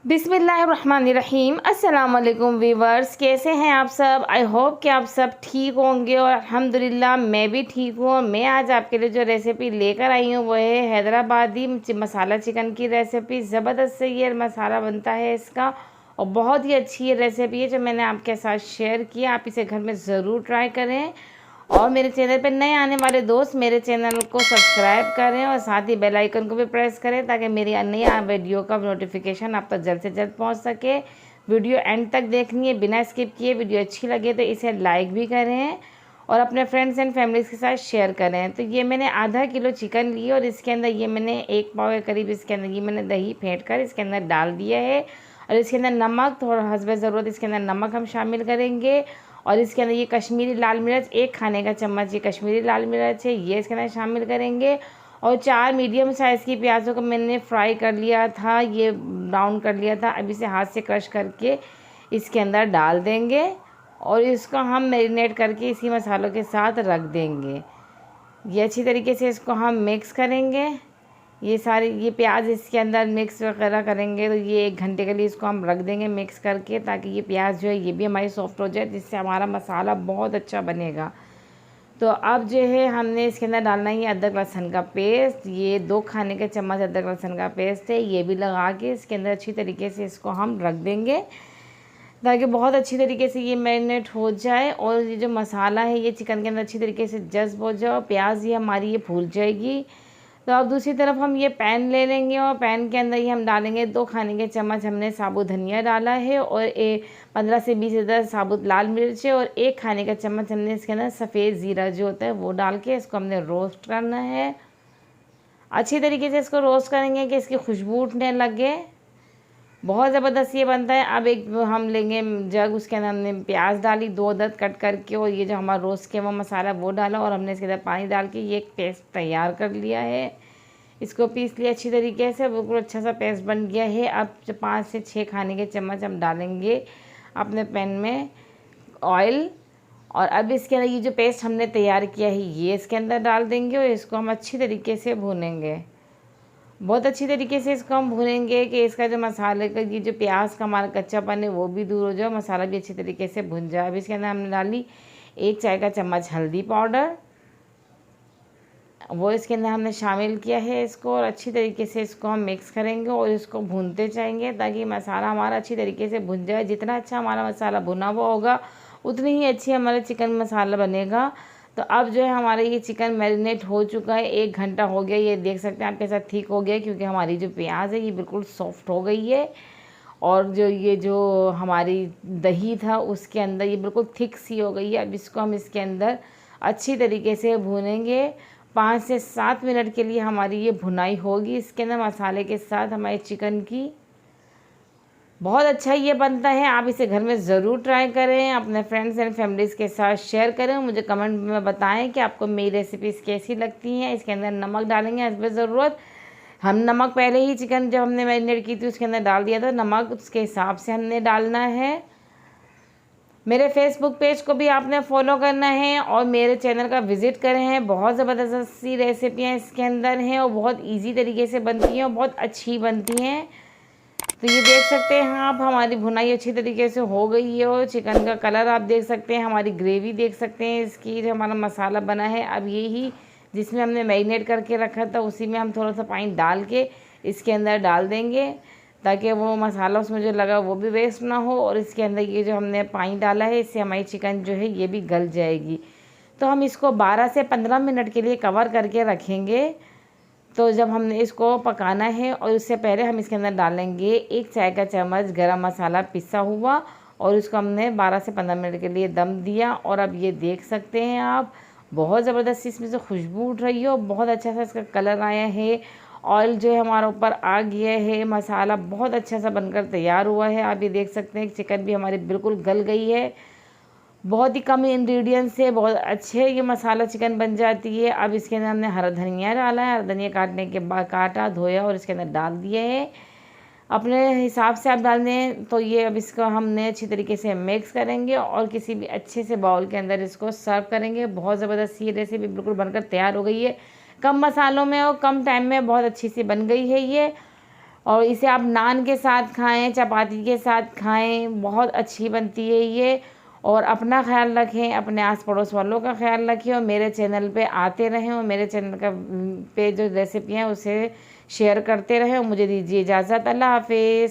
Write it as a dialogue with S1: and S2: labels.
S1: बिस्मिल्लाहिर्रहमानिर्रहीम। अस्सलाम वालेकुम वीवर्स, कैसे हैं आप सब। आई होप कि आप सब ठीक होंगे और अल्हम्दुलिल्लाह मैं भी ठीक हूँ। और मैं आज आपके लिए जो रेसिपी लेकर आई हूँ वो है हैदराबादी मसाला चिकन की रेसिपी। ज़बरदस्त से ये मसाला बनता है इसका और बहुत ही अच्छी ये रेसिपी है जो मैंने आपके साथ शेयर किया। आप इसे घर में ज़रूर ट्राई करें और मेरे चैनल पर नए आने वाले दोस्त मेरे चैनल को सब्सक्राइब करें और साथ ही बेल आइकन को भी प्रेस करें ताकि मेरी नई वीडियो का नोटिफिकेशन आप तक जल्द से जल्द पहुंच सके। वीडियो एंड तक देखनी है बिना स्किप किए। वीडियो अच्छी लगे तो इसे लाइक भी करें और अपने फ्रेंड्स एंड फैमिलीज़ के साथ शेयर करें। तो ये मैंने आधा किलो चिकन ली और इसके अंदर ये मैंने 1 पाव के करीब इसके अंदर ये मैंने दही फेंट कर इसके अंदर डाल दिया है। और इसके अंदर नमक थोड़ा हस्बे ज़रूरत इसके अंदर नमक हम शामिल करेंगे। और इसके अंदर ये कश्मीरी लाल मिर्च 1 खाने का चम्मच ये कश्मीरी लाल मिर्च है, ये इसके अंदर शामिल करेंगे। और 4 मीडियम साइज़ की प्याज़ों को मैंने फ्राई कर लिया था, ये ब्राउन कर लिया था। अब इसे हाथ से क्रश करके इसके अंदर डाल देंगे और इसको हम मैरिनेट करके इसी मसालों के साथ रख देंगे। ये अच्छी तरीके से इसको हम मिक्स करेंगे। ये सारे ये प्याज इसके अंदर मिक्स वगैरह करेंगे तो ये 1 घंटे के लिए इसको हम रख देंगे मिक्स करके, ताकि ये प्याज जो है ये भी हमारी सॉफ्ट हो जाए, जिससे हमारा मसाला बहुत अच्छा बनेगा। तो अब जो है हमने इसके अंदर डालना है अदरक लहसुन का पेस्ट। ये 2 खाने के चम्मच अदरक लहसुन का पेस्ट है, ये भी लगा के इसके अंदर अच्छी तरीके से इसको हम रख देंगे ताकि बहुत अच्छी तरीके से ये मैरिनेट हो जाए और ये जो मसाला है ये चिकन के अंदर अच्छी तरीके से जज्ब हो जाए और प्याज ये हमारी ये फूल जाएगी। तो अब दूसरी तरफ हम ये पैन ले लेंगे और पैन के अंदर ही हम डालेंगे 2 खाने के चम्मच हमने साबुत धनिया डाला है और 15 से 20 अदर साबुत लाल मिर्च और 1 खाने का चम्मच हमने इसके अंदर सफ़ेद ज़ीरा जो होता है वो डाल के इसको हमने रोस्ट करना है। अच्छी तरीके से इसको रोस्ट करेंगे कि इसकी खुशबू उठने लगे। बहुत ज़बरदस्त ये बनता है। अब एक हम लेंगे जग, उसके अंदर हमने प्याज डाली 2 अदद कट करके और ये जो हमारा रोस्ट किया हुआ मसाला वो डाला और हमने इसके अंदर पानी डाल के ये एक पेस्ट तैयार कर लिया है। इसको पीस लिया अच्छी तरीके से, बिल्कुल अच्छा सा पेस्ट बन गया है। अब 5 से 6 खाने के चम्मच हम डालेंगे अपने पैन में ऑयल और अब इसके अंदर ये जो पेस्ट हमने तैयार किया है ये इसके अंदर डाल देंगे और इसको हम अच्छी तरीके से भूनेंगे। बहुत अच्छी तरीके से इसको हम भूनेंगे कि इसका जो मसाले का ये जो प्याज का हमारा कच्चापन है वो भी दूर हो जाए, मसाला भी अच्छी तरीके से भुन जाए। अब इसके अंदर हमने डाली 1 चाय का चम्मच हल्दी पाउडर, वो इसके अंदर हमने शामिल किया है इसको और अच्छी तरीके से इसको हम मिक्स करेंगे और इसको भूनते जाएंगे ताकि मसाला हमारा अच्छी तरीके से भुन जाए। जितना अच्छा हमारा मसाला भुना हुआ होगा उतनी ही अच्छी हमारा चिकन मसाला बनेगा। तो अब जो है हमारा ये चिकन मैरिनेट हो चुका है, 1 घंटा हो गया। ये देख सकते हैं आपके साथ ठीक हो गया क्योंकि हमारी जो प्याज है ये बिल्कुल सॉफ्ट हो गई है और जो हमारी दही था उसके अंदर ये बिल्कुल थिक सी हो गई है। अब इसको हम इसके अंदर अच्छी तरीके से भूनेंगे। 5 से 7 मिनट के लिए हमारी ये भुनाई होगी इसके अंदर मसाले के साथ हमारे चिकन की। बहुत अच्छा ये बनता है, आप इसे घर में ज़रूर ट्राई करें, अपने फ्रेंड्स एंड फैमिलीज़ के साथ शेयर करें। मुझे कमेंट में बताएं कि आपको मेरी रेसिपीज़ कैसी लगती हैं। इसके अंदर नमक डालेंगे हस्बे ज़रूरत। हम नमक पहले ही चिकन जब हमने मैरिनेट की थी उसके अंदर डाल दिया था, नमक उसके हिसाब से हमने डालना है। मेरे फेसबुक पेज को भी आपने फॉलो करना है और मेरे चैनल का विज़िट करें हैं। बहुत ज़बरदस्त सी रेसिपियाँ इसके अंदर हैं और बहुत ईजी तरीके से बनती हैं और बहुत अच्छी बनती हैं। तो ये देख सकते हैं आप हमारी भुनाई अच्छी तरीके से हो गई है और चिकन का कलर आप देख सकते हैं, हमारी ग्रेवी देख सकते हैं इसकी, जो हमारा मसाला बना है। अब यही जिसमें हमने मैरिनेट करके रखा था उसी में हम थोड़ा सा पानी डाल के इसके अंदर डाल देंगे ताकि वो मसाला उसमें जो लगा वो भी वेस्ट ना हो और इसके अंदर ये जो हमने पानी डाला है इससे हमारी चिकन जो है ये भी गल जाएगी। तो हम इसको 12 से 15 मिनट के लिए कवर करके रखेंगे। तो जब हमने इसको पकाना है और उससे पहले हम इसके अंदर डालेंगे 1 चाय का चम्मच गरम मसाला पिसा हुआ और उसको हमने 12 से 15 मिनट के लिए दम दिया। और अब ये देख सकते हैं आप बहुत ज़बरदस्त इसमें से खुशबू उठ रही है और बहुत अच्छा सा इसका कलर आया है। ऑयल जो है हमारा ऊपर आ गया है, मसाला बहुत अच्छा सा बनकर तैयार हुआ है। आप ये देख सकते हैं चिकन भी हमारी बिल्कुल गल गई है। बहुत ही कम इंग्रेडिएंट्स से बहुत अच्छे ये मसाला चिकन बन जाती है। अब इसके अंदर हमने हरा धनिया डाला है, हरा धनिया काटने के बाद काटा धोया और इसके अंदर डाल दिया है। अपने हिसाब से आप डाल दें। तो ये अब इसको हमने अच्छी तरीके से मिक्स करेंगे और किसी भी अच्छे से बाउल के अंदर इसको सर्व करेंगे। बहुत ज़बरदस्त ये रेसिपी बिल्कुल बनकर तैयार हो गई है, कम मसालों में और कम टाइम में बहुत अच्छी सी बन गई है ये। और इसे आप नान के साथ खाएं, चपाती के साथ खाएं, बहुत अच्छी बनती है ये। और अपना ख्याल रखें, अपने आस पड़ोस वालों का ख्याल रखें, और मेरे चैनल पे आते रहें और मेरे चैनल का पे जो रेसिपी हैं उसे शेयर करते रहें। और मुझे दीजिए इजाज़त। अल्लाह हाफिज़।